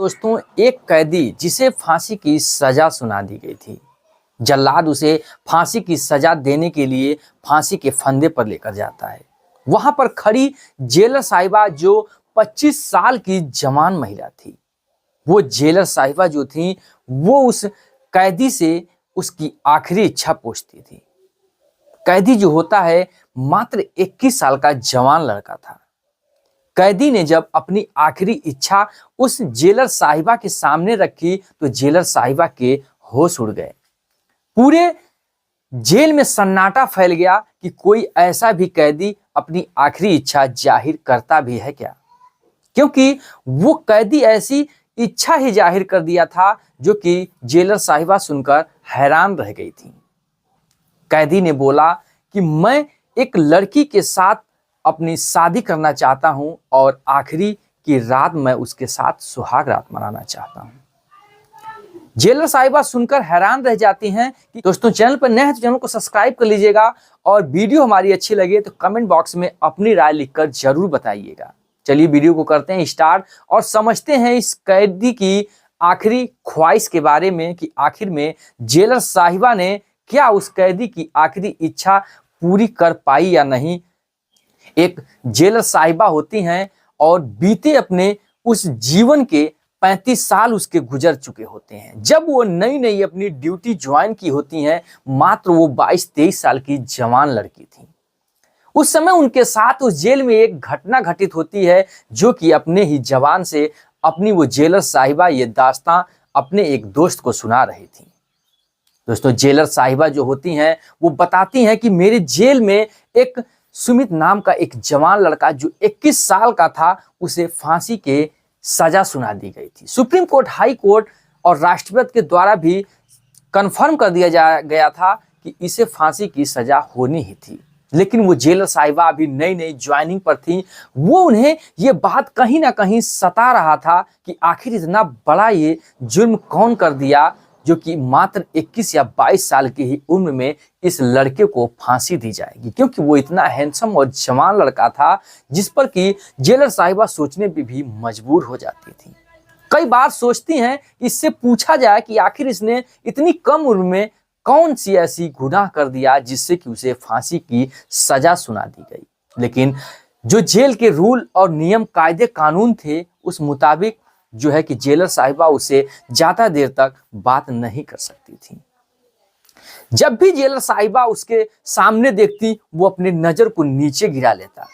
दोस्तों एक कैदी जिसे फांसी की सजा सुना दी गई थी, जल्लाद उसे फांसी की सजा देने के लिए फांसी के फंदे पर लेकर जाता है। वहां पर खड़ी जेलर साहिबा जो 25 साल की जवान महिला थी, वो जेलर साहिबा जो थी वो उस कैदी से उसकी आखिरी इच्छा पूछती थी। कैदी जो होता है मात्र 21 साल का जवान लड़का था। कैदी ने जब अपनी आखिरी इच्छा उस जेलर साहिबा के सामने रखी तो जेलर साहिबा के होश उड़ गए। पूरे जेल में सन्नाटा फैल गया कि कोई ऐसा भी कैदी अपनी आखिरी इच्छा जाहिर करता भी है क्या, क्योंकि वो कैदी ऐसी इच्छा ही जाहिर कर दिया था जो कि जेलर साहिबा सुनकर हैरान रह गई थी। कैदी ने बोला कि मैं एक लड़की के साथ अपनी शादी करना चाहता हूं और आखिरी की रात मैं उसके साथ सुहाग रात मनाना चाहता हूं। जेलर साहिबा सुनकर हैरान रह जाती हैं कि दोस्तों चैनल पर नए हैं तो चैनल को सब्सक्राइब कर लीजिएगा और वीडियो हमारी अच्छी लगे तो कमेंट बॉक्स में अपनी राय लिखकर जरूर बताइएगा। चलिए वीडियो को करते हैं स्टार्ट और समझते हैं इस कैदी की आखिरी ख्वाहिश के बारे में कि आखिर में जेलर साहिबा ने क्या उस कैदी की आखिरी इच्छा पूरी कर पाई या नहीं। एक जेलर साहिबा होती हैं और बीते अपने उस जीवन के 35 साल उसके गुजर चुके होते हैं। जब वो नई नई अपनी ड्यूटी ज्वाइन की होती हैं, मात्र वो 22-23 साल की जवान लड़की थी। उस समय उनके साथ उस जेल में एक घटना घटित होती है जो कि अपने ही जवान से अपनी वो जेलर साहिबा ये दास्तां अपने एक दोस्त को सुना रही थी। दोस्तों जेलर साहिबा जो होती हैं वो बताती हैं कि मेरे जेल में एक सुमित नाम का एक जवान लड़का जो 21 साल का था, उसे फांसी के सजा सुना दी गई थी। सुप्रीम कोर्ट, हाई कोर्ट और राष्ट्रपति के द्वारा भी कंफर्म कर दिया गया था कि इसे फांसी की सजा होनी ही थी। लेकिन वो जेलर साहिबा अभी नई नई ज्वाइनिंग पर थी। वो उन्हें ये बात कहीं ना कहीं सता रहा था कि आखिर इतना बड़ा ये जुर्म कौन कर दिया जो कि मात्र 21 या 22 साल की ही उम्र में इस लड़के को फांसी दी जाएगी, क्योंकि वो इतना हैंडसम और जवान लड़का था जिस पर कि जेलर साहिबा सोचने पे भी मजबूर हो जाती थी। कई बार सोचती हैं इससे पूछा जाए कि आखिर इसने इतनी कम उम्र में कौन सी ऐसी गुनाह कर दिया जिससे कि उसे फांसी की सजा सुना दी गई। लेकिन जो जेल के रूल और नियम, कायदे कानून थे उस मुताबिक जो है कि जेलर साहिबा उसे ज्यादा देर तक बात नहीं कर सकती थी। जब भी जेलर साहिबा उसके सामने देखती वो अपनी नजर को नीचे गिरा लेता।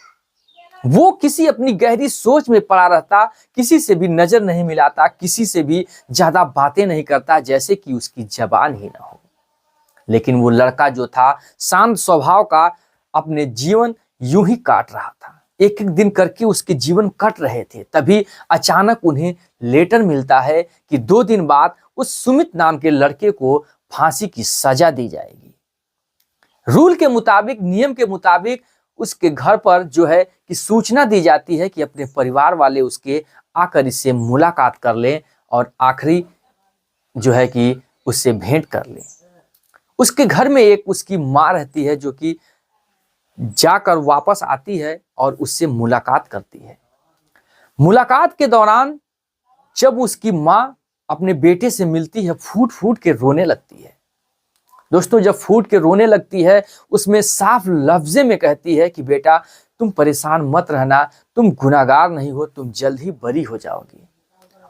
वो किसी अपनी गहरी सोच में पड़ा रहता, किसी से भी नजर नहीं मिलाता, किसी से भी ज्यादा बातें नहीं करता, जैसे कि उसकी जबान ही ना हो। लेकिन वो लड़का जो था शांत स्वभाव का, अपने जीवन यूं ही काट रहा था। एक एक दिन करके उसके जीवन कट रहे थे। तभी अचानक उन्हें लेटर मिलता है कि 2 दिन बाद उस सुमित नाम के लड़के को फांसी की सजा दी जाएगी। रूल के मुताबिक, नियम के मुताबिक उसके घर पर जो है कि सूचना दी जाती है कि अपने परिवार वाले उसके आकर इससे मुलाकात कर लें और आखिरी जो है कि उससे भेंट कर लें। उसके घर में एक उसकी माँ रहती है जो कि जाकर वापस आती है और उससे मुलाकात करती है। मुलाकात के दौरान जब उसकी माँ अपने बेटे से मिलती है, फूट फूट के रोने लगती है। दोस्तों जब फूट के रोने लगती है उसमें साफ लफ्ज़े में कहती है कि बेटा तुम परेशान मत रहना, तुम गुनाहगार नहीं हो, तुम जल्द ही बरी हो जाओगी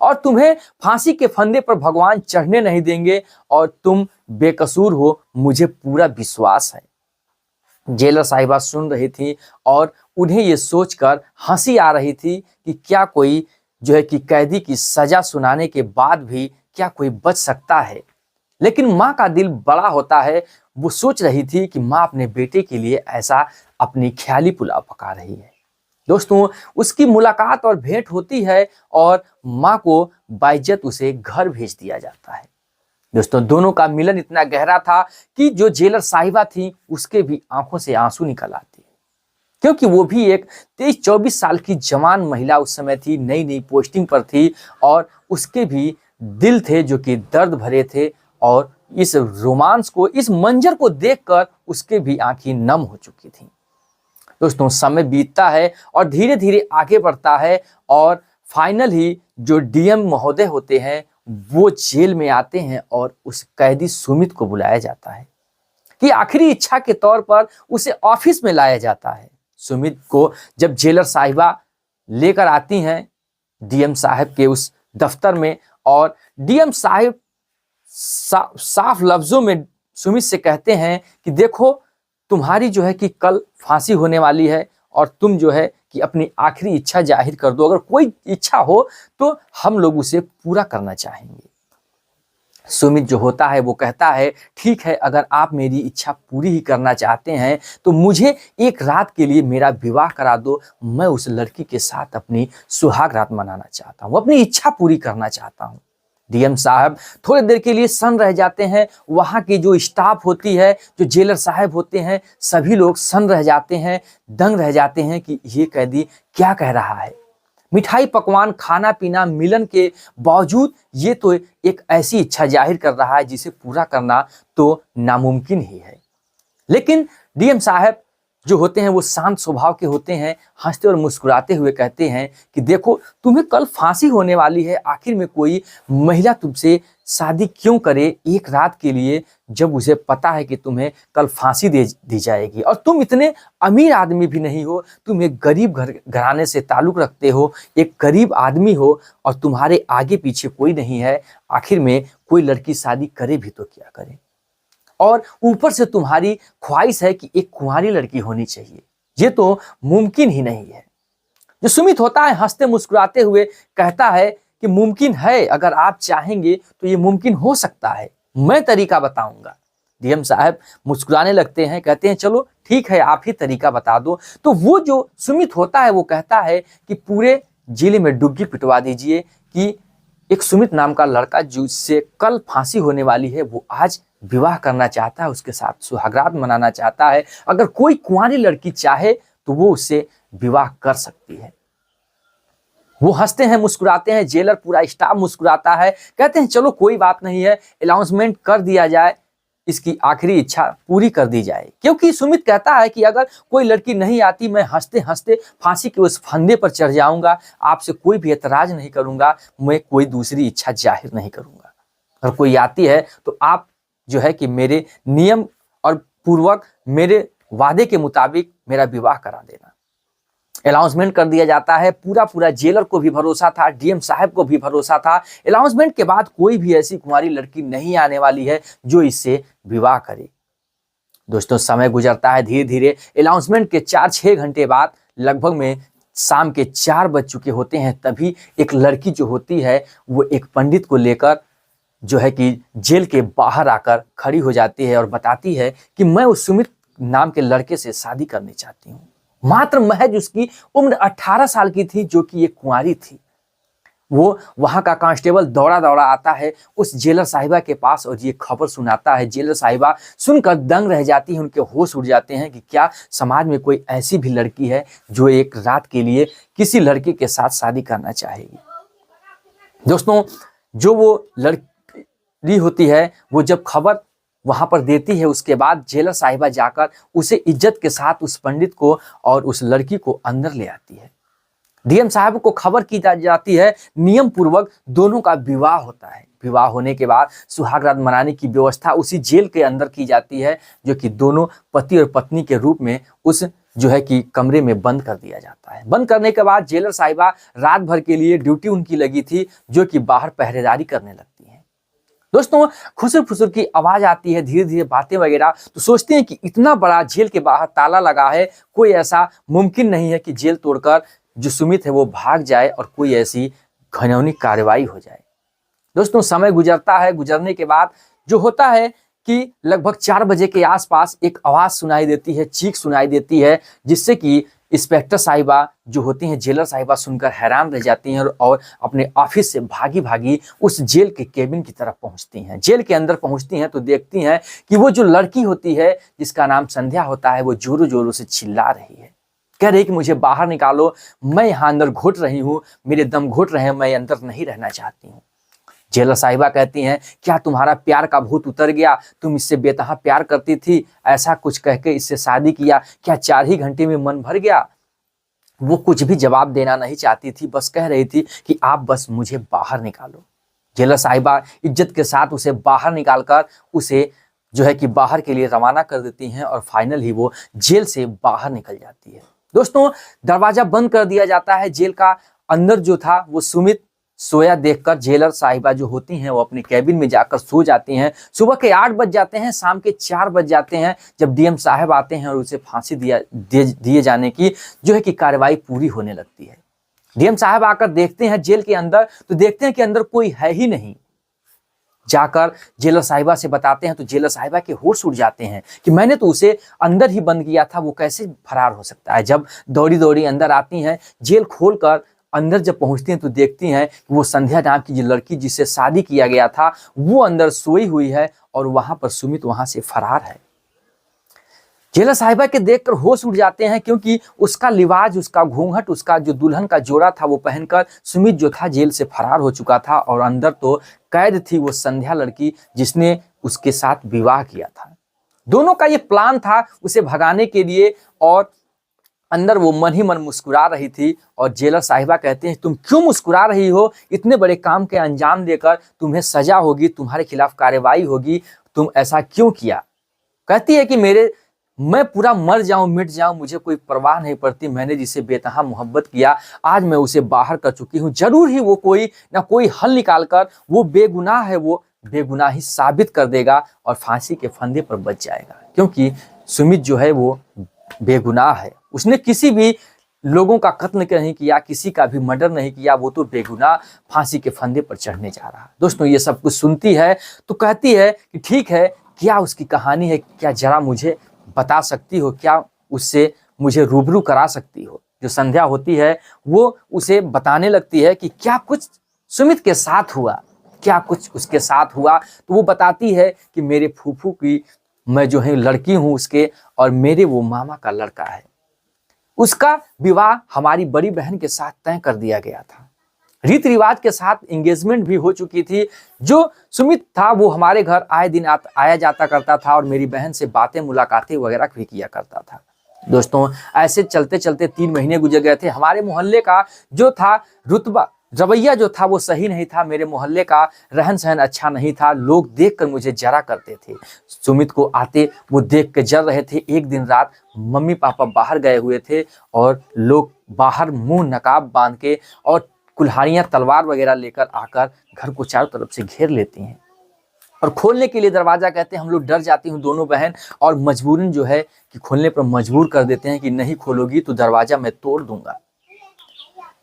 और तुम्हें फांसी के फंदे पर भगवान चढ़ने नहीं देंगे और तुम बेकसूर हो, मुझे पूरा विश्वास है। जेलर साहिबा सुन रही थी और उन्हें ये सोचकर हंसी आ रही थी कि क्या कोई जो है कि कैदी की सजा सुनाने के बाद भी क्या कोई बच सकता है। लेकिन माँ का दिल बड़ा होता है। वो सोच रही थी कि माँ अपने बेटे के लिए ऐसा अपनी ख्याली पुलाव पका रही है। दोस्तों उसकी मुलाकात और भेंट होती है और माँ को बाइज्जत उसे घर भेज दिया जाता है। दोस्तों दोनों का मिलन इतना गहरा था कि जो जेलर साहिबा थी उसके भी आंखों से आंसू निकल आते, क्योंकि वो भी एक 23-24 साल की जवान महिला उस समय थी, नई नई पोस्टिंग पर थी और उसके भी दिल थे जो कि दर्द भरे थे और इस रोमांस को, इस मंजर को देखकर उसके भी आंखें नम हो चुकी थी। दोस्तों समय बीतता है और धीरे धीरे आगे बढ़ता है और फाइनल ही जो डीएम महोदय होते हैं वो जेल में आते हैं और उस कैदी सुमित को बुलाया जाता है कि आखिरी इच्छा के तौर पर उसे ऑफिस में लाया जाता है। सुमित को जब जेलर साहिबा लेकर आती हैं डीएम साहब के उस दफ्तर में, और डीएम साहब साफ लफ्जों में सुमित से कहते हैं कि देखो तुम्हारी जो है कि कल फांसी होने वाली है और तुम जो है कि अपनी आखिरी इच्छा जाहिर कर दो, अगर कोई इच्छा हो तो हम लोग उसे पूरा करना चाहेंगे। सुमित जो होता है वो कहता है ठीक है, अगर आप मेरी इच्छा पूरी ही करना चाहते हैं तो मुझे एक रात के लिए मेरा विवाह करा दो, मैं उस लड़की के साथ अपनी सुहाग रात मनाना चाहता हूँ, अपनी इच्छा पूरी करना चाहता हूँ। डीएम साहब थोड़ी देर के लिए सन्न रह जाते हैं, वहाँ की जो स्टाफ होती है, जो जेलर साहब होते हैं, सभी लोग सन्न रह जाते हैं, दंग रह जाते हैं कि ये कैदी क्या कह रहा है। मिठाई पकवान खाना पीना मिलन के बावजूद ये तो एक ऐसी इच्छा जाहिर कर रहा है जिसे पूरा करना तो नामुमकिन ही है। लेकिन डीएम साहब जो होते हैं वो शांत स्वभाव के होते हैं, हंसते और मुस्कुराते हुए कहते हैं कि देखो तुम्हें कल फांसी होने वाली है, आखिर में कोई महिला तुमसे शादी क्यों करे एक रात के लिए, जब उसे पता है कि तुम्हें कल फांसी दे दी जाएगी, और तुम इतने अमीर आदमी भी नहीं हो, तुम एक गरीब घराने से ताल्लुक रखते हो, एक गरीब आदमी हो और तुम्हारे आगे पीछे कोई नहीं है, आखिर में कोई लड़की शादी करे भी तो क्या करे, और ऊपर से तुम्हारी ख्वाहिश है कि एक कुंवारी लड़की होनी चाहिए, ये तो मुमकिन ही नहीं है। जो सुमित होता है हंसते मुस्कुराते हुए कहता है कि मुमकिन है, अगर आप चाहेंगे तो ये मुमकिन हो सकता है, मैं तरीका बताऊंगा। डीएम साहब मुस्कुराने लगते हैं, कहते हैं चलो ठीक है, आप ही तरीका बता दो। तो वो जो सुमित होता है वो कहता है कि पूरे जिले में डुग्गी पिटवा दीजिए कि एक सुमित नाम का लड़का जिससे कल फांसी होने वाली है वो आज विवाह करना चाहता है, उसके साथ सुहागरात मनाना चाहता है, अगर कोई कुंवारी लड़की चाहे तो वो उससे विवाह कर सकती है। वो हंसते हैं मुस्कुराते हैं, जेलर पूरा स्टाफ मुस्कुराता है, कहते हैं चलो कोई बात नहीं है, अनाउंसमेंट कर दिया जाए, इसकी आखिरी इच्छा पूरी कर दी जाए। क्योंकि सुमित कहता है कि अगर कोई लड़की नहीं आती मैं हंसते हंसते फांसी के उस फंदे पर चढ़ जाऊंगा, आपसे कोई भी एतराज नहीं करूंगा, मैं कोई दूसरी इच्छा जाहिर नहीं करूंगा, अगर कोई आती है तो आप जो है कि मेरे नियम और पूर्वक मेरे वादे के मुताबिक मेरा विवाह करा देना। अनाउंसमेंट कर दिया जाता है, पूरा जेलर को भी भरोसा था, डीएम साहब को भी भरोसा था, अनाउंसमेंट के बाद कोई भी ऐसी कुंवारी लड़की नहीं आने वाली है जो इससे विवाह करे। दोस्तों समय गुजरता है धीरे धीरे, अनाउंसमेंट के 4-6 घंटे बाद लगभग में शाम के 4 बज चुके होते हैं, तभी एक लड़की जो होती है वो एक पंडित को लेकर जो है कि जेल के बाहर आकर खड़ी हो जाती है और बताती है कि मैं उस सुमित नाम के लड़के से शादी करनी चाहती हूँ। मात्र महज उसकी उम्र 18 साल की थी, जो कि एक कुंवारी थी। वो वहां का कांस्टेबल दौड़ा दौड़ा आता है उस जेलर साहिबा के पास और ये खबर सुनाता है। जेलर साहिबा सुनकर दंग रह जाती है, उनके होश उड़ जाते हैं कि क्या समाज में कोई ऐसी भी लड़की है जो एक रात के लिए किसी लड़के के साथ शादी करना चाहेगी। दोस्तों जो वो लड़की होती है वो जब खबर वहां पर देती है, उसके बाद जेलर साहिबा जाकर उसे इज्जत के साथ उस पंडित को और उस लड़की को अंदर ले आती है। डीएम साहब को खबर की जाती है, नियम पूर्वक दोनों का विवाह होता है। विवाह होने के बाद सुहागरात मनाने की व्यवस्था उसी जेल के अंदर की जाती है, जो कि दोनों पति और पत्नी के रूप में उस जो है कि कमरे में बंद कर दिया जाता है। बंद करने के बाद जेलर साहिबा रात भर के लिए ड्यूटी उनकी लगी थी, जो कि बाहर पहरेदारी करने लगती है। दोस्तों खुसुर फुसुर की आवाज आती है, धीरे धीरे बातें वगैरह, तो सोचते हैं कि इतना बड़ा जेल के बाहर ताला लगा है, कोई ऐसा मुमकिन नहीं है कि जेल तोड़कर जो सुमित है वो भाग जाए और कोई ऐसी घिनौनी कार्रवाई हो जाए। दोस्तों समय गुजरता है, गुजरने के बाद जो होता है कि लगभग 4 बजे के आसपास एक आवाज सुनाई देती है, चीख सुनाई देती है, जिससे कि इंस्पेक्टर साहिबा जो होती हैं जेलर साहिबा सुनकर हैरान रह जाती हैं और अपने ऑफिस से भागी भागी उस जेल के केबिन की तरफ पहुंचती हैं। जेल के अंदर पहुंचती हैं तो देखती हैं कि वो जो लड़की होती है जिसका नाम संध्या होता है वो जोरों जोरों से चिल्ला रही है, कह रही कि मुझे बाहर निकालो, मैं यहाँ अंदर घुट रही हूँ, मेरे दम घुट रहे हैं, मैं अंदर नहीं रहना चाहती हूँ। जेलर साहिबा कहती हैं क्या तुम्हारा प्यार का भूत उतर गया, तुम इससे बेतहा प्यार करती थी, ऐसा कुछ कह के इससे शादी किया, क्या 4 ही घंटे में मन भर गया। वो कुछ भी जवाब देना नहीं चाहती थी, बस कह रही थी कि आप बस मुझे बाहर निकालो। जेलर साहिबा इज्जत के साथ उसे बाहर निकालकर उसे जो है कि बाहर के लिए रवाना कर देती हैं और फाइनल ही वो जेल से बाहर निकल जाती है। दोस्तों, दरवाजा बंद कर दिया जाता है जेल का। अंदर जो था वो सुमित सोया देखकर जेलर साहिबा जो होती हैं वो अपने कैबिन में जाकर सो जाती हैं। सुबह के 8 बज जाते हैं, शाम के 4 बज जाते हैं जब डीएम साहब आते हैं और उसे फांसी दिए जाने की जो है कि कार्रवाई पूरी होने लगती है। डीएम साहब आकर देखते हैं जेल के अंदर, तो देखते हैं कि अंदर कोई है ही नहीं। जाकर जेलर साहिबा से बताते हैं तो जेलर साहिबा के होश उड़ जाते हैं कि मैंने तो उसे अंदर ही बंद किया था, वो कैसे फरार हो सकता है। जब दौड़ी दौड़ी अंदर आती हैं, जेल खोलकर अंदर जब पहुंचती हैं तो देखती हैं कि वो संध्या नाम की जो लड़की जिससे शादी किया गया था वो अंदर सोई हुई है और वहां पर सुमित वहां से फरार है। जेलर साहिबा के देखकर होश उड़ जाते हैं, क्योंकि उसका लिवाज, उसका घूंघट, उसका जो दुल्हन का जोड़ा था वो पहनकर सुमित जो था जेल से फरार हो चुका था और अंदर तो कैद थी वो संध्या लड़की जिसने उसके साथ विवाह किया था। दोनों का ये प्लान था उसे भगाने के लिए और अंदर वो मन ही मन मुस्कुरा रही थी। और जेलर साहिबा कहते हैं तुम क्यों मुस्कुरा रही हो, इतने बड़े काम के अंजाम देकर तुम्हें सजा होगी, तुम्हारे खिलाफ कार्रवाई होगी, तुम ऐसा क्यों किया। कहती है कि मैं पूरा मर जाऊं, मिट जाऊं, मुझे कोई परवाह नहीं पड़ती। मैंने जिसे बेतहा मोहब्बत किया आज मैं उसे बाहर कर चुकी हूं। जरूर ही वो कोई ना कोई हल निकाल कर वो बेगुनाह है, वो बेगुनाही साबित कर देगा और फांसी के फंदे पर बच जाएगा, क्योंकि सुमित जो है वो बेगुनाह है। उसने किसी भी लोगों का कत्ल नहीं किया, किसी का भी मर्डर नहीं किया, वो तो बेगुनाह फांसी के फंदे पर चढ़ने जा रहा है। दोस्तों, ये सब कुछ सुनती है तो कहती है कि ठीक है, क्या उसकी कहानी है, क्या जरा मुझे बता सकती हो, क्या उससे मुझे रूबरू करा सकती हो। जो संध्या होती है वो उसे बताने लगती है कि क्या कुछ सुमित के साथ हुआ, क्या कुछ उसके साथ हुआ। तो वो बताती है कि मेरे फूफू की मैं जो है लड़की हूं उसके, और मेरे वो मामा का लड़का है। उसका विवाह हमारी बड़ी बहन के साथ तय कर दिया गया था, रीति रिवाज के साथ एंगेजमेंट भी हो चुकी थी। जो सुमित था वो हमारे घर आए दिन आया जाता करता था और मेरी बहन से बातें मुलाकातें वगैरह भी किया करता था। दोस्तों, ऐसे चलते चलते 3 महीने गुजर गए थे। हमारे मोहल्ले का जो था रुतबा, रवैया जो था वो सही नहीं था। मेरे मोहल्ले का रहन सहन अच्छा नहीं था। लोग देखकर मुझे जरा करते थे। सुमित को आते वो देख के जर रहे थे। एक दिन रात मम्मी पापा बाहर गए हुए थे और लोग बाहर मुंह नकाब बांध के और कुल्हाड़ियां तलवार वगैरह लेकर आकर घर को चारों तरफ से घेर लेती हैं और खोलने के लिए दरवाजा कहते हैं। हम लोग डर जाती हूँ दोनों बहन, और मजबूरन जो है कि खोलने पर मजबूर कर देते हैं कि नहीं खोलोगी तो दरवाजा मैं तोड़ दूंगा।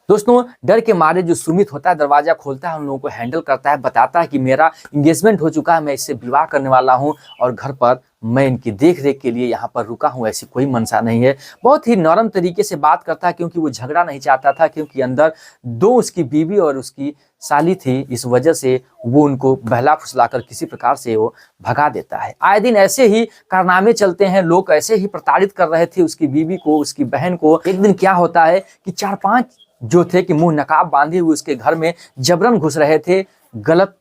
दोस्तों, डर के मारे जो सुमित होता है दरवाजा खोलता है, उन लोगों को हैंडल करता है, बताता है कि मेरा एंगेजमेंट हो चुका है, मैं इससे विवाह करने वाला हूं और घर पर मैं इनकी देख रेख के लिए यहाँ पर रुका हूँ, ऐसी कोई मंशा नहीं है। बहुत ही नरम तरीके से बात करता है, क्योंकि वो झगड़ा नहीं चाहता था, क्योंकि अंदर 2 उसकी बीवी और उसकी साली थी। इस वजह से वो उनको बहला फुसलाकर किसी प्रकार से वो भगा देता है। आए दिन ऐसे ही कारनामे चलते हैं, लोग ऐसे ही प्रताड़ित कर रहे थे उसकी बीवी को, उसकी बहन को। एक दिन क्या होता है कि 4-5 जो थे कि मुंह नकाब बांधे हुए उसके घर में जबरन घुस रहे थे, गलत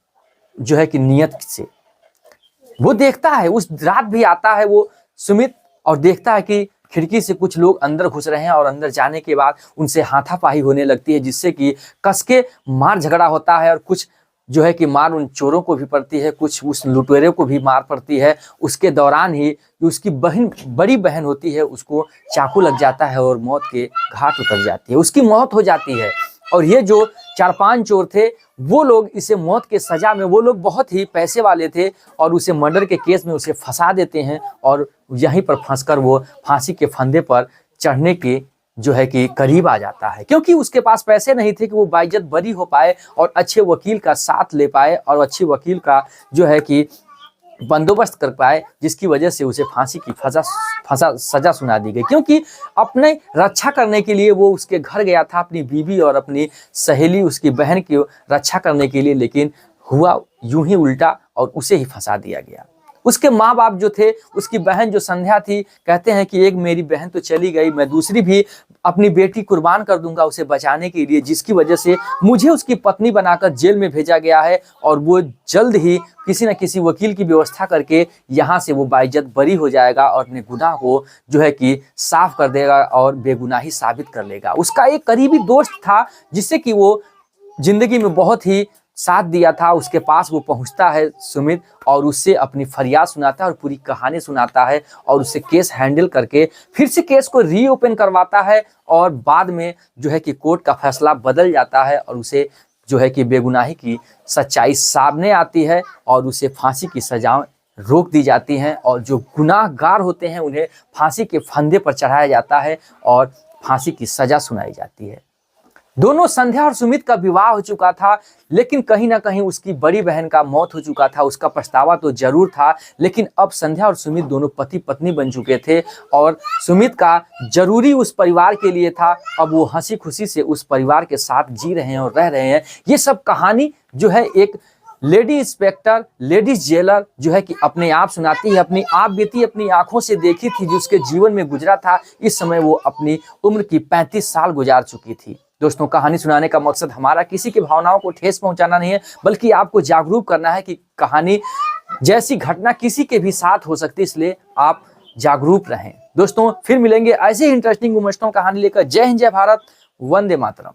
जो है कि नियत से। वो देखता है, उस रात भी आता है वो सुमित और देखता है कि खिड़की से कुछ लोग अंदर घुस रहे हैं और अंदर जाने के बाद उनसे हाथापाई होने लगती है, जिससे कि कसके मार झगड़ा होता है और कुछ जो है कि मार उन चोरों को भी पड़ती है, कुछ उस लुटेरे को भी मार पड़ती है। उसके दौरान ही उसकी बड़ी बहन होती है, उसको चाकू लग जाता है और मौत के घाट उतर जाती है, उसकी मौत हो जाती है। और ये जो 4-5 चोर थे वो लोग इसे मौत के सजा में, वो लोग बहुत ही पैसे वाले थे और उसे मर्डर के केस में उसे फंसा देते हैं और यहीं पर फंसकर वो फांसी के फंदे पर चढ़ने के जो है कि करीब आ जाता है, क्योंकि उसके पास पैसे नहीं थे कि वो बाइज्जत बरी हो पाए और अच्छे वकील का साथ ले पाए और अच्छे वकील का जो है कि बंदोबस्त कर पाए, जिसकी वजह से उसे फांसी की सजा सुना दी गई। क्योंकि अपने रक्षा करने के लिए वो उसके घर गया था, अपनी बीवी और अपनी सहेली उसकी बहन की रक्षा करने के लिए, लेकिन हुआ यूं ही उल्टा और उसे ही फंसा दिया गया। उसके माँ बाप जो थे, उसकी बहन जो संध्या थी, कहते हैं कि एक मेरी बहन तो चली गई, मैं दूसरी भी अपनी बेटी कुर्बान कर दूंगा उसे बचाने के लिए, जिसकी वजह से मुझे उसकी पत्नी बनाकर जेल में भेजा गया है और वो जल्द ही किसी न किसी वकील की व्यवस्था करके यहाँ से वो बाइज्जत बरी हो जाएगा और अपने गुनाह को जो है कि साफ कर देगा और बेगुनाही साबित कर लेगा। उसका एक करीबी दोस्त था जिससे कि वो जिंदगी में बहुत ही साथ दिया था, उसके पास वो पहुंचता है सुमित और उससे अपनी फरियाद सुनाता है और पूरी कहानी सुनाता है और उससे केस हैंडल करके फिर से केस को रीओपन करवाता है और बाद में जो है कि कोर्ट का फैसला बदल जाता है और उसे जो है कि बेगुनाही की सच्चाई सामने आती है और उसे फांसी की सजा रोक दी जाती हैं और जो गुनाहगार होते हैं उन्हें फांसी के फंदे पर चढ़ाया जाता है और फांसी की सजा सुनाई जाती है। दोनों संध्या और सुमित का विवाह हो चुका था, लेकिन कहीं ना कहीं उसकी बड़ी बहन का मौत हो चुका था। उसका पछतावा तो जरूर था, लेकिन अब संध्या और सुमित दोनों पति पत्नी बन चुके थे और सुमित का जरूरी उस परिवार के लिए था। अब वो हंसी खुशी से उस परिवार के साथ जी रहे हैं और रह रहे हैं। ये सब कहानी जो है एक लेडी इंस्पेक्टर, लेडीज जेलर जो है कि अपने आप सुनाती है, अपनी आप बीती अपनी आंखों से देखी थी, जो उसके जीवन में गुजरा था। इस समय वो अपनी उम्र की 35 साल गुजार चुकी थी। दोस्तों, कहानी सुनाने का मकसद हमारा किसी की भावनाओं को ठेस पहुंचाना नहीं है, बल्कि आपको जागरूक करना है कि कहानी जैसी घटना किसी के भी साथ हो सकती है, इसलिए आप जागरूक रहें। दोस्तों, फिर मिलेंगे ऐसे ही इंटरेस्टिंग इमोशनल कहानी लेकर। जय हिंद, जय भारत, वंदे मातरम।